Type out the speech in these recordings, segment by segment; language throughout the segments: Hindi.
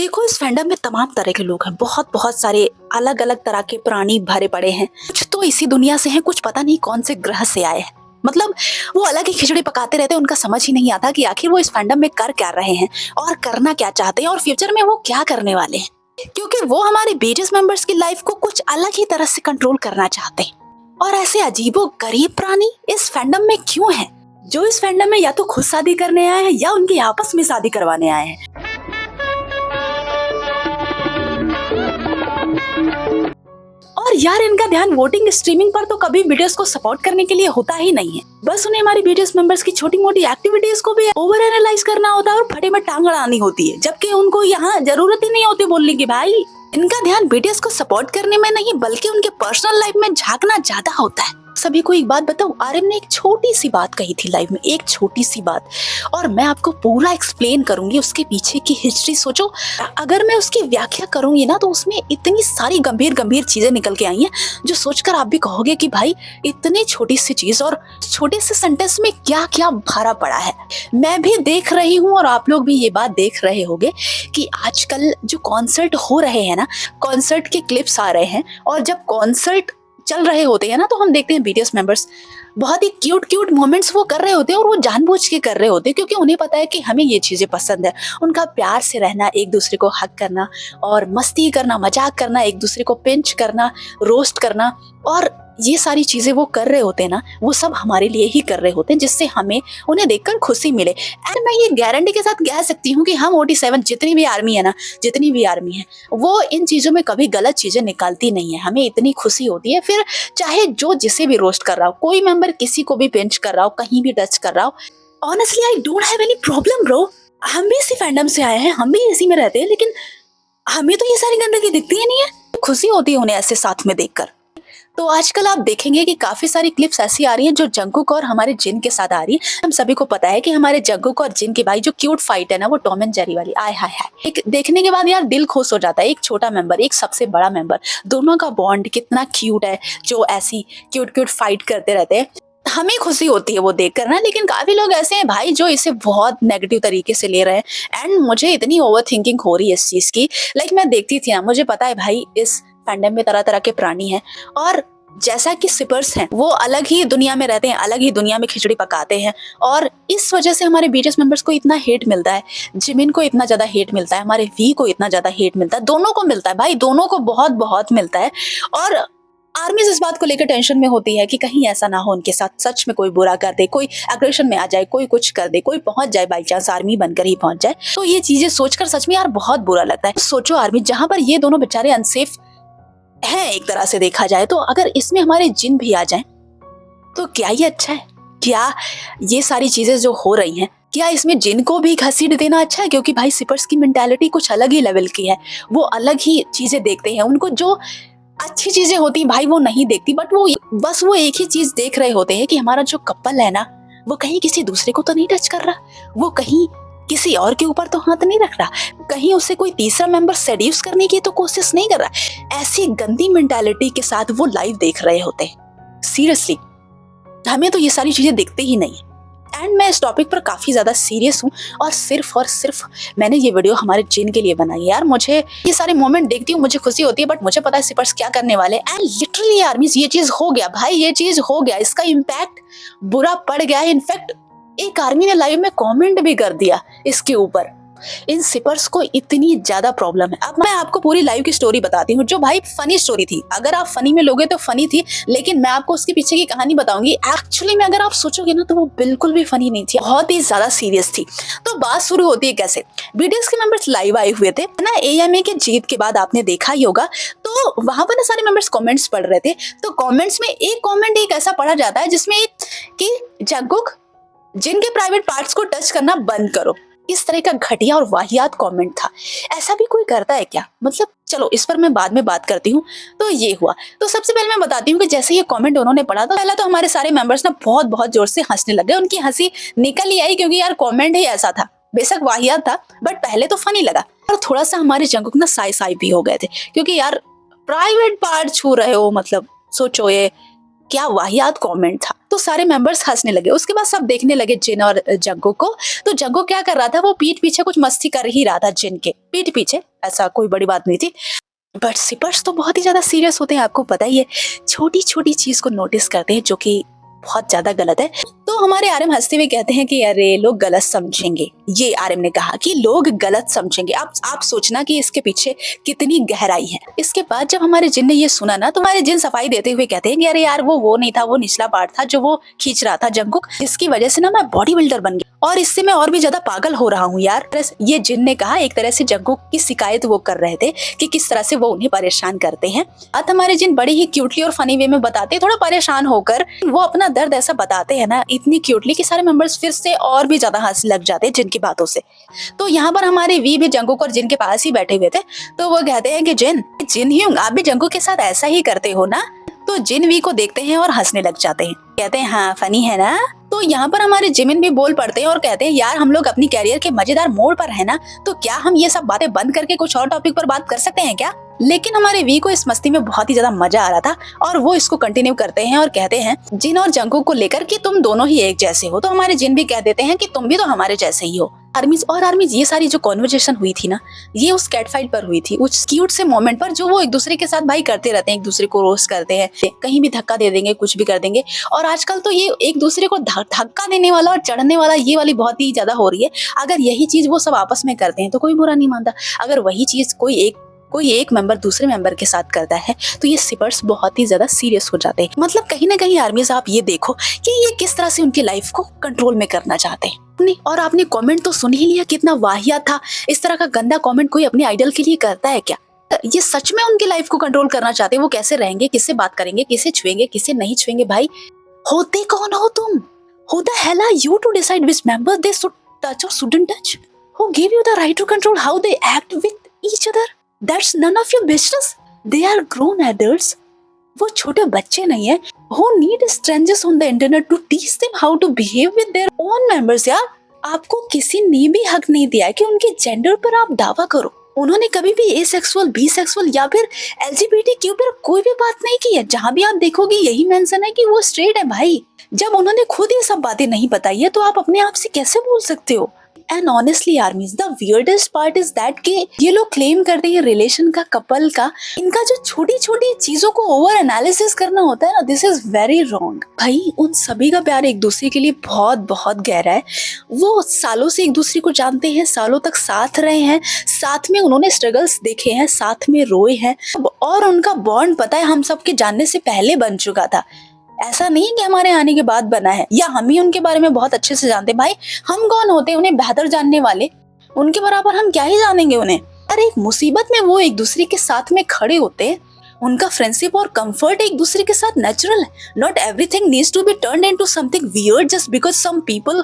देखो, इस फैंडम में तमाम तरह के लोग हैं, बहुत बहुत सारे अलग अलग तरह के प्राणी भरे पड़े हैं। कुछ तो इसी दुनिया से हैं, कुछ पता नहीं कौन से ग्रह से आए हैं। मतलब वो अलग ही खिचड़ी पकाते रहते हैं, उनका समझ ही नहीं आता कि आखिर वो इस फैंडम में कर क्या रहे हैं और करना क्या चाहते हैं और फ्यूचर में वो क्या करने वाले हैं, क्योंकि वो हमारे बीटीएस मेंबर्स की लाइफ को कुछ अलग ही तरह से कंट्रोल करना चाहते हैं। और ऐसे अजीबो गरीब प्राणी इस फैंडम में क्यों हैं, जो इस फैंडम में या तो खुद शादी करने आए हैं या उनके आपस में शादी करवाने आए हैं। और यार, इनका ध्यान वोटिंग स्ट्रीमिंग पर तो कभी वीडियोस को सपोर्ट करने के लिए होता ही नहीं है। बस उन्हें हमारी बीटीएस मेंबर्स की छोटी मोटी एक्टिविटीज को भी ओवर एनालाइज करना होता है और फटे में टांग अड़ानी होती है, जबकि उनको यहाँ जरूरत ही नहीं होती बोलने की। भाई, इनका ध्यान बीटीएस को सपोर्ट करने में नहीं बल्कि उनके पर्सनल लाइफ में झांकना ज्यादा होता है। सभी को एक बात बताऊं, आर्यन ने एक छोटी सी बात कही थी लाइव में, एक छोटी सी बात, और मैं आपको पूरा एक्सप्लेन करूंगी उसके पीछे की हिस्ट्री। सोचो, अगर मैं उसकी व्याख्या करूंगी ना तो उसमें इतनी सारी गंभीर गंभीर चीजें निकल के आई हैं जो सोचकर आप भी कहोगे कि भाई इतनी छोटी सी चीज और छोटे से सेंटेंस में क्या क्या भरा पड़ा है। मैं भी देख रही हूँ और आप लोग भी ये बात देख रहे होंगे कि आजकल जो कॉन्सर्ट हो रहे हैं ना, कॉन्सर्ट के क्लिप्स आ रहे हैं, और जब कॉन्सर्ट चल रहे होते हैं ना तो हम देखते हैं बीटीएस मेंबर्स बहुत ही क्यूट क्यूट मोमेंट्स वो कर रहे होते हैं, और वो जानबूझ के कर रहे होते हैं क्योंकि उन्हें पता है कि हमें ये चीजें पसंद है। उनका प्यार से रहना, एक दूसरे को हक करना और मस्ती करना, मजाक करना, एक दूसरे को पिंच करना, रोस्ट करना, और ये सारी चीजें वो कर रहे होते हैं ना, वो सब हमारे लिए ही कर रहे होते हैं, जिससे हमें उन्हें देखकर खुशी मिले। एंड मैं ये गारंटी के साथ कह सकती हूँ कि हम OT7 जितनी भी आर्मी है ना, जितनी भी आर्मी है, वो इन चीजों में कभी गलत चीजें निकालती नहीं है। हमें इतनी खुशी होती है, फिर चाहे जो जिसे भी रोस्ट कर रहा हो, कोई मेंबर किसी को भी पिंच कर रहा हो, कहीं भी टच कर रहा हो, honestly I don't have any problem bro. हम भी इसी फैंडम से आए हैं, हम भी इसी में रहते हैं, लेकिन हमें तो ये सारी गंदगी दिखती ही नहीं है। खुशी होती है उन्हें ऐसे साथ में देखकर। तो आजकल आप देखेंगे कि काफी सारी क्लिप्स ऐसी आ रही हैं जो जंगकुक और हमारे जिन के साथ आ रही है। हम सभी को पता है कि हमारे जंगकुक और जिन की भाई जो क्यूट फाइट है ना, वो टॉम एंड जेरी वाली, आय हाय हाय, एक देखने के बाद यार दिल खुश हो जाता है। एक छोटा मेंबर, एक सबसे बड़ा मेंबर, दोनों का बॉन्ड कितना क्यूट है, जो ऐसी क्यूट क्यूट फाइट करते रहते हैं। हमें खुशी होती है वो देखकर ना, लेकिन काफी लोग ऐसे हैं भाई जो इसे बहुत नेगेटिव तरीके से ले रहे हैं। एंड मुझे इतनी ओवर थिंकिंग हो रही है इस चीज की। मैं देखती थी ना, मुझे पता है भाई इस फैंडम में तरह तरह के प्राणी हैं, और जैसा कि सिपर्स हैं वो अलग ही दुनिया में रहते हैं, अलग ही दुनिया में खिचड़ी पकाते हैं, और इस वजह से हमारे बीटीएस मेंबर्स को इतना हेट मिलता है, जिमिन को इतना ज्यादा हेट मिलता है, हमारे वी को इतना ज्यादा हेट मिलता है, दोनों को मिलता है भाई, दोनों को बहुत बहुत मिलता है। और आर्मी इस बात को लेकर टेंशन में होती है कि कहीं ऐसा ना हो उनके साथ सच में कोई बुरा कर दे, कोई एग्रेशन में आ जाए, कोई कुछ कर दे, कोई पहुंच जाए, बाई चांस आर्मी बनकर ही पहुंच जाए। तो ये चीजें सोचकर सच में यार बहुत बुरा लगता है। सोचो आर्मी जहां पर ये दोनों बेचारे अनसेफ है एक तरह से देखा जाए, तो अगर इसमें हमारे जिन भी आ जाएं तो क्या ये अच्छा है? क्या ये सारी चीजें जो हो रही हैं, क्या इसमें जिन को भी घसीट देना अच्छा है? क्योंकि भाई सिपर्स की मेंटालिटी कुछ अलग ही लेवल की है, वो अलग ही चीजें देखते हैं। उनको जो अच्छी चीजें होती हैं भाई वो नहीं देखती, बट वो बस वो एक ही चीज देख रहे होते हैं कि हमारा जो कपल है ना, वो कहीं किसी दूसरे को तो नहीं टच कर रहा, वो कहीं किसी और के ऊपर तो हाथ नहीं रख रहा, कहीं उसे कोई तीसरा मेंबर सेड्यूस करने की तो कोशिश नहीं कर रहा। ऐसी गंदी मेंटालिटी के साथ वो लाइव देख रहे होते हैं। सीरियसली हमें तो ये सारी चीजें दिखती ही नहीं। एंड मैं इस टॉपिक पर काफी ज्यादा सीरियस हूँ, और सिर्फ मैंने ये वीडियो हमारे जिन के लिए बनाई है। यार मुझे ये सारे मोमेंट देखती हूँ, मुझे खुशी होती है, बट मुझे पता है सिपर्स क्या करने वाले। एंड लिटरली आर्मीज ये चीज हो गया भाई, ये चीज हो गया, इसका इम्पैक्ट बुरा पड़ गया है। इनफैक्ट एक आर्मी ने लाइव में कमेंट भी कर दिया इसके ऊपर। इन सिपर्स को इतनी ज्यादा प्रॉब्लम है। अब मैं आपको पूरी लाइव की स्टोरी बताती हूँ, जो भाई फनी स्टोरी थी। अगर आप फनी में लोगे तो फनी थी, लेकिन मैं आपको उसके पीछे की कहानी बताऊंगी। एक्चुअली में अगर आप सोचोगे ना तो वो बिल्कुल भी फनी नहीं थी, बहुत ही ज्यादा सीरियस थी। तो बात शुरू होती है कैसे। बीटीएस के मेंबर्स लाइव आए हुए थे ना, AMA के जीत के बाद आपने देखा ही होगा, तो वहां पर ना सारे मेंबर्स कमेंट्स पढ़ रहे थे। तो कमेंट्स में एक कमेंट एक ऐसा पढ़ा जाता है जिसमें कि जंगकुक जिनके प्राइवेट पार्ट्स को टच करना बंद करो। इस तरह का घटिया और वाहियात कमेंट था। ऐसा भी कोई करता है क्या? मतलब चलो इस पर मैं बाद में बात करती हूँ। तो ये हुआ। तो सबसे पहले मैं बताती हूँ कि जैसे ये कमेंट उन्होंने पढ़ा था, पहला तो हमारे सारे मेंबर्स ना बहुत बहुत जोर से हंसने लग गए। उनकी हंसी निकल ही आई, क्योंकि यार कमेंट ही ऐसा था, बेशक वाहियात था, बट पहले तो फनी लगा। और थोड़ा सा हमारे जंगकुक ना साई भी हो गए थे, क्योंकि यार प्राइवेट पार्ट छू रहे हो, मतलब सोचो ये क्या वाहियात कमेंट था। तो सारे मेंबर्स हंसने लगे। उसके बाद सब देखने लगे जिन और जंगकुक को। तो जंगकुक क्या कर रहा था, वो पीठ पीछे कुछ मस्ती कर ही रहा था जिन के पीठ पीछे, ऐसा कोई बड़ी बात नहीं थी। बट सिपर्स तो बहुत ही ज्यादा सीरियस होते हैं, आपको पता ही है, छोटी छोटी चीज को नोटिस करते हैं जो कि बहुत ज्यादा गलत है। तो हमारे आरएम हंसते हुए कहते हैं कि अरे लोग गलत समझेंगे। ये आरएम ने कहा कि लोग गलत समझेंगे। आप सोचना कि इसके पीछे कितनी गहराई है। इसके बाद जब हमारे जिन ने ये सुना ना, तो हमारे जिन सफाई देते हुए कहते हैं कि अरे यार वो नहीं था, वो निचला पार्ट था जो वो खींच रहा था जंगकुक, इसकी वजह से ना मैं बॉडी बिल्डर बन गया और इससे मैं और भी ज्यादा पागल हो रहा हूँ यार। ये जिन ने कहा, एक तरह से जंगकुक की शिकायत वो कर रहे थे कि किस तरह से वो उन्हें परेशान करते हैं। अब हमारे जिन बड़ी ही क्यूटली और फनी वे में बताते हैं, थोड़ा परेशान होकर वो अपना दर्द ऐसा बताते हैं ना इतनी क्यूटली कि सारे मेंबर्स फिर से और भी ज्यादा हंसने लग जाते हैं जिनकी बातों से। तो यहाँ पर हमारे वी भी जंगकुक और जिन के पास ही बैठे हुए थे। तो वो कहते हैं कि जिन ह्यूंग, आप भी जंगकुक के साथ ऐसा ही करते हो ना? तो जिन वी को देखते हैं और हंसने लग जाते हैं, कहते हैं हाँ फनी है ना। तो यहाँ पर हमारे जिमिन भी बोल पड़ते हैं और कहते हैं यार हम लोग अपनी कैरियर के मजेदार मोड़ पर है ना, तो क्या हम ये सब बातें बंद करके कुछ और टॉपिक पर बात कर सकते हैं क्या? लेकिन हमारे वी को इस मस्ती में बहुत ही ज्यादा मजा आ रहा था और वो इसको कंटिन्यू करते हैं और कहते हैं जिन और जंगकुक को लेकर कि तुम दोनों ही एक जैसे हो। तो हमारे जिन भी कह देते हैं कि तुम भी तो हमारे जैसे ही हो। आर्मीज ये सारी जो कॉन्वर्जेशन हुई थी ना, ये उस कैट फाइट पर हुई थी, उस क्यूट से मोमेंट पर जो वो एक दूसरे के साथ भाई करते रहते हैं, एक दूसरे को रोस्ट करते हैं, कहीं भी धक्का दे देंगे, कुछ भी कर देंगे। और आजकल तो ये एक दूसरे को धक्का देने वाला और चढ़ने वाला ये वाली बहुत ही ज्यादा हो रही है। अगर यही चीज वो सब आपस में करते हैं तो कोई बुरा नहीं मानता। अगर वही चीज कोई एक मेंबर दूसरे मेंबर के साथ करता है तो ये सिपर्स बहुत ही ज्यादा सीरियस हो जाते हैं। मतलब कहीं ना कहीं आर्मीज, आप ये देखो कि ये किस तरह से उनकी लाइफ को कंट्रोल में करना चाहते हैं। और आपने कमेंट तो सुन ही लिया, कितना वाहियात था। इस तरह का गंदा कमेंट कोई अपने आइडल के लिए करता है क्या? ये सच में उनकी लाइफ को कंट्रोल करना चाहते हैं। वो कैसे रहेंगे, किससे बात करेंगे, किसे छुएंगे, किसे नहीं छुएंगे। भाई होते कौन हो तुम? Who the hell are you to decide which member they should touch or shouldn't touch? Who gave you the right to control how they act with each other? That's none of your business. They are grown adults. वो छोटे बच्चे नहीं है। Who need strangers on the internet to teach them how to behave with their own members? यार, आपको किसी ने भी हक नहीं दिया कि उनके जेंडर पर आप दावा करो। उन्होंने कभी भी एसेक्सुअल, बीसेक्सुअल या फिर एलजीबीटीक्यू पर कोई भी बात नहीं की है। जहाँ भी आप देखोगे यही मेंशन है कि वो स्ट्रेट है। भाई जब उन्होंने खुद ये सब बातें नहीं बताई है तो आप अपने आप से कैसे बोल सकते हो? And honestly आर्मीज, the weirdest part is that कि ये लोग क्लेम करते हैं रिलेशन का, कपल का, इनका जो छोटी छोटी चीजों को ओवर एनालिसिस करना होता है ना, दिस इज वेरी रॉन्ग। भाई उन सभी का प्यार एक दूसरे के लिए बहुत बहुत गहरा है। वो सालों से एक दूसरे को जानते हैं, सालों तक साथ रहे हैं, साथ में उन्होंने स्ट्रगल्स देखे हैं, साथ में रोए हैं और उनका बॉन्ड पता है हम सबके जानने से पहले बन चुका था। ऐसा नहीं कि हमारे आने के बाद बना है या हम ही उनके बारे में बहुत अच्छे से जानते। भाई हम कौन होते हैं उन्हें बेहतर जानने वाले? उनके बराबर हम क्या ही जानेंगे उन्हें। अरे एक मुसीबत में वो एक दूसरे के साथ में खड़े होते हैं। उनका फ्रेंडशिप और कंफर्ट एक दूसरे के साथ नेचुरल है। Not everything needs to be turned into something weird just because some people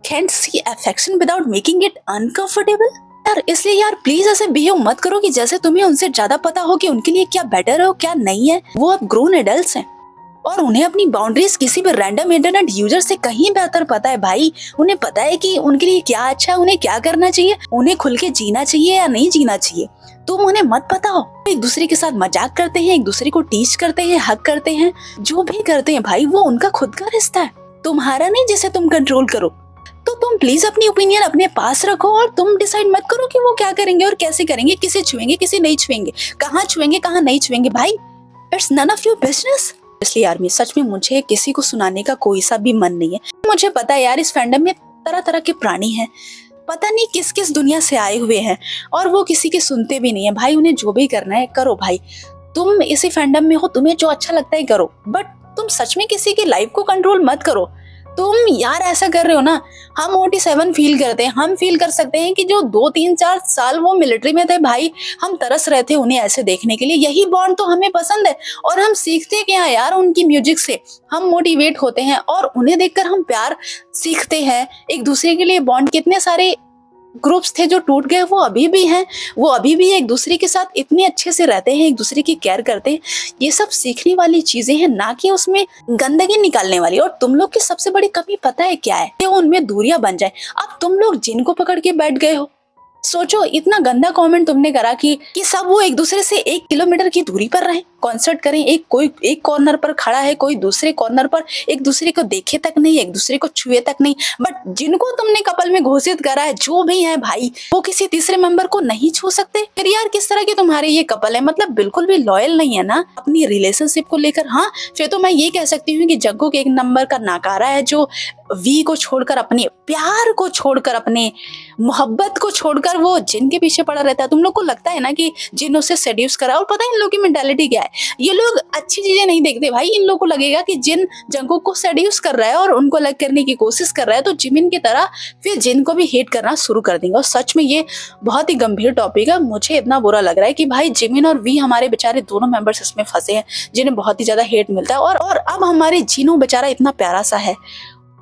can't see affection without making it uncomfortable. यार इसलिए यार प्लीज ऐसे बिहेव मत करो कि जैसे तुम्हें उनसे ज्यादा पता हो कि उनके लिए क्या बेटर है और क्या नहीं है। वो अब ग्रोन एडल्ट्स हैं और उन्हें अपनी बाउंड्रीज किसी भी रैंडम इंटरनेट यूजर से कहीं बेहतर पता है। भाई उन्हें पता है कि उनके लिए क्या अच्छा है, उन्हें क्या करना चाहिए, उन्हें खुल के जीना चाहिए या नहीं जीना चाहिए। तुम उन्हें मत पता हो। एक दूसरे के साथ मजाक करते हैं, एक दूसरे को टीच करते हैं, हक करते हैं, जो भी करते हैं भाई वो उनका खुद का रिश्ता है, तुम्हारा नहीं जिसे तुम कंट्रोल करो। तो तुम प्लीज अपनी ओपिनियन अपने पास रखो और तुम डिसाइड मत करो कि वो क्या करेंगे और कैसे करेंगे, किसे छुएंगे, किसे नहीं छुएंगे, कहाँ छुएंगे, कहाँ नहीं छुएंगे। भाई it's none of your business. इसलिए आर्मी, सच में मुझे किसी को सुनाने का कोई सा भी मन नहीं है। मुझे पता है यार इस फैंडम में तरह तरह के प्राणी हैं, पता नहीं किस किस दुनिया से आए हुए हैं और वो किसी के सुनते भी नहीं है। भाई उन्हें जो भी करना है करो। भाई तुम इसी फैंडम में हो, तुम्हें जो अच्छा लगता है करो, बट तुम सच में किसी की लाइफ को कंट्रोल मत करो। तुम यार ऐसा कर रहे हो ना, हम OT7 फील करते हैं, हम फील कर सकते हैं कि जो 2-3-4 साल वो मिलिट्री में थे भाई, हम तरस रहे थे उन्हें ऐसे देखने के लिए। यही बॉन्ड तो हमें पसंद है और हम सीखते क्या यार उनकी म्यूजिक से, हम मोटिवेट होते हैं और उन्हें देखकर हम प्यार सीखते हैं एक दूसरे के लिए। बॉन्ड कितने सारे ग्रुप्स थे जो टूट गए, वो अभी भी हैं, वो अभी भी एक दूसरे के साथ इतने अच्छे से रहते हैं, एक दूसरे की केयर करते हैं। ये सब सीखने वाली चीजें हैं, ना कि उसमें गंदगी निकालने वाली। और तुम लोग की सबसे बड़ी कमी पता है क्या है? कि उनमें दूरियां बन जाए। अब तुम लोग जिनको पकड़ के बैठ गए हो। सोचो इतना गंदा कमेंट तुमने करा कि सब वो एक दूसरे से 1 किलोमीटर की दूरी पर रहे। कॉन्सर्ट करें, एक कॉर्नर पर खड़ा है, कोई दूसरे कॉर्नर पर, एक दूसरे को देखे तक नहीं, एक दूसरे को छुए तक नहीं। बट जिनको तुमने कपल में घोषित करा है, जो भी है भाई, वो किसी तीसरे मेंबर को नहीं छू सकते। फिर यार किस तरह के तुम्हारे ये कपल है, मतलब बिल्कुल भी लॉयल नहीं है ना अपनी रिलेशनशिप को लेकर। हाँ, फिर तो मैं ये कह सकती हूँ कि जग्गू के एक नंबर का नाकारा है, जो वी को छोड़कर, अपने प्यार को छोड़कर, अपने मोहब्बत को छोड़कर वो जिन के पीछे पड़ा रहता है। तुम लोग को लगता है ना कि जिन उसे सेड्यूस करा, और पता है इन लोग की मेंटालिटी क्या है, ये लोग अच्छी चीजें नहीं देखते भाई। इन लोग को लगेगा कि जिन जंगकुक को सेड्यूस कर रहा है और उनको अलग करने की कोशिश कर रहा है, तो जिमिन की तरह फिर जिन को भी हेट करना शुरू कर देंगे। और सच में ये बहुत ही गंभीर टॉपिक है। मुझे इतना बुरा लग रहा है कि भाई जिमिन और वी, हमारे बेचारे दोनों मेंबर्स इसमें फंसे हैं, जिन्हें बहुत ही ज्यादा हेट मिलता है। और अब हमारे जीनू बेचारा इतना प्यारा सा है,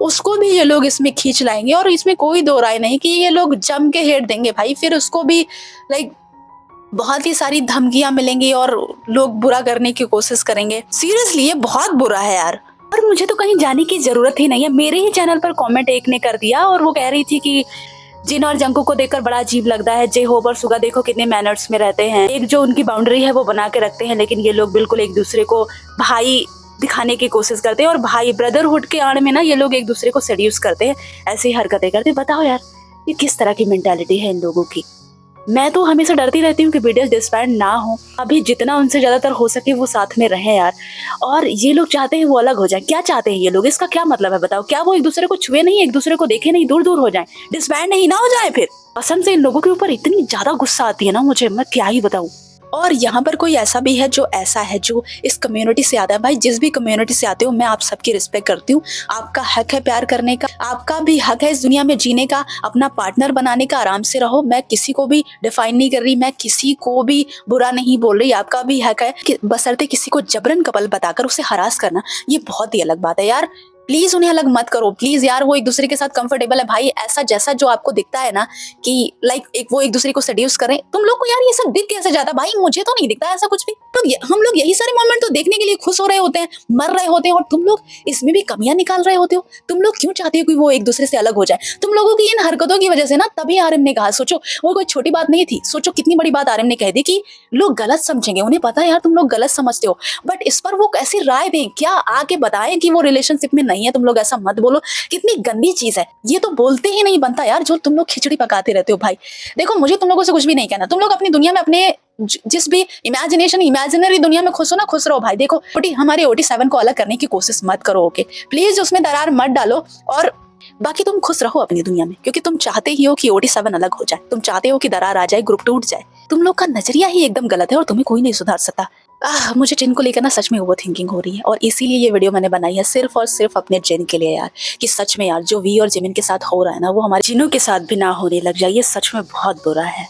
उसको भी ये लोग इसमें खींच लाएंगे। और इसमें कोई दो राय नहीं कि ये लोग जम के हेट देंगे भाई। फिर उसको भी लाइक बहुत ही सारी धमकियां मिलेंगी और लोग बुरा करने की कोशिश करेंगे। सीरियसली ये बहुत बुरा है यार। और मुझे तो कहीं जाने की जरूरत ही नहीं है। मेरे ही चैनल पर कमेंट एक ने कर दिया और वो कह रही थी कि जिन और जंगकुक को देखकर बड़ा अजीब लगता है, जे होप और सुगा देखो कितने मैनर्स में रहते हैं, एक जो उनकी बाउंड्री है वो बना के रखते हैं, लेकिन ये लोग बिल्कुल एक दूसरे को भाई दिखाने की कोशिश करते हैं। और भाई ब्रदरहुड के आड़ में ना ये लोग एक दूसरे को सेड्यूस करते हैं, ऐसी हरकतें करते हैं। बताओ यार ये किस तरह की मेंटालिटी है इन लोगों की। मैं तो हमेशा डरती रहती हूँ कि बीटीएस डिसबैंड ना हो, अभी जितना उनसे ज्यादातर हो सके वो साथ में रहें यार। और ये लोग चाहते हैं वो अलग हो जाए। क्या चाहते हैं ये लोग, इसका क्या मतलब है बताओ? क्या वो एक दूसरे को छुए नहीं, एक दूसरे को देखे नहीं, दूर दूर हो जाए, डिसबैंड ही ना हो जाए? फिर कसम से इन लोगों के ऊपर इतनी ज्यादा गुस्सा आती है ना मुझे, मैं क्या ही बताऊं। और यहाँ पर कोई ऐसा भी है जो इस कम्युनिटी से आता है। भाई जिस भी कम्युनिटी से आते हो, मैं आप सबकी रिस्पेक्ट करती हूँ। आपका हक है प्यार करने का, आपका भी हक है इस दुनिया में जीने का, अपना पार्टनर बनाने का। आराम से रहो। मैं किसी को भी डिफाइन नहीं कर रही, मैं किसी को भी बुरा नहीं बोल रही। आपका भी हक है कि बशर्ते किसी को जबरन कपल बताकर उसे हरास करना, ये बहुत ही अलग बात है यार। प्लीज उन्हें अलग मत करो प्लीज यार। वो एक दूसरे के साथ कंफर्टेबल है भाई, ऐसा जैसा जो आपको दिखता है ना कि लाइक वो एक दूसरे को सेड्यूस करें, तुम लोग को यार ये सब दिख कैसे जाता भाई? मुझे तो नहीं दिखता ऐसा कुछ भी। तो हम लोग यही सारे मोमेंट तो देखने के लिए खुश हो रहे होते हैं, मर रहे होते हैं, और तुम लोग इसमें भी कमियां निकाल रहे होते हो। तुम लोग क्यों चाहते हो कि वो एक दूसरे से अलग हो जाए? तुम लोगों की इन हरकतों की वजह से ना तभी आरएम ने कहा, सोचो वो कोई छोटी बात नहीं थी, सोचो कितनी बड़ी बात आरएम ने कह दी कि लोग गलत समझेंगे। उन्हें पता है यार तुम लोग गलत समझते हो, बट इस पर वो कैसी राय दें, क्या आके बताएं कि वो रिलेशनशिप में नहीं है। तुम लोग ऐसा मत बोलो, कितनी गंदी चीज है ये, तो बोलते ही नहीं बनता यार, जो तुम लोग खिचड़ी पकाते रहते हो भाई। देखो मुझे तुम लोगों से कुछ भी नहीं कहना, तुम लोग अपनी दुनिया में, अपने जिस भी इमेजिनरी दुनिया में खुश हो ना, खुश रहो भाई। देखो हमारे OT7 को अलग करने की कोशिश मत करो, ओके प्लीज, उसमें दरार मत डालो। और बाकी तुम खुश रहो अपनी दुनिया में, क्योंकि तुम चाहते ही हो कि OT7 अलग हो जाए, तुम चाहते हो कि दरार आ जाए, ग्रुप टूट जाए। तुम लोग का नजरिया ही एकदम गलत है और तुम्हें कोई नहीं सुधार सकता। मुझे जिन को लेकर ना सच में ओवर थिंकिंग हो रही है, और इसीलिए ये वीडियो मैंने बनाई है सिर्फ और सिर्फ अपने जिन के लिए यार, कि सच में यार जो वी और जिमिन के साथ हो रहा है ना, वो हमारे जिनों के साथ भी ना होने लग जाए। ये सच में बहुत बुरा है।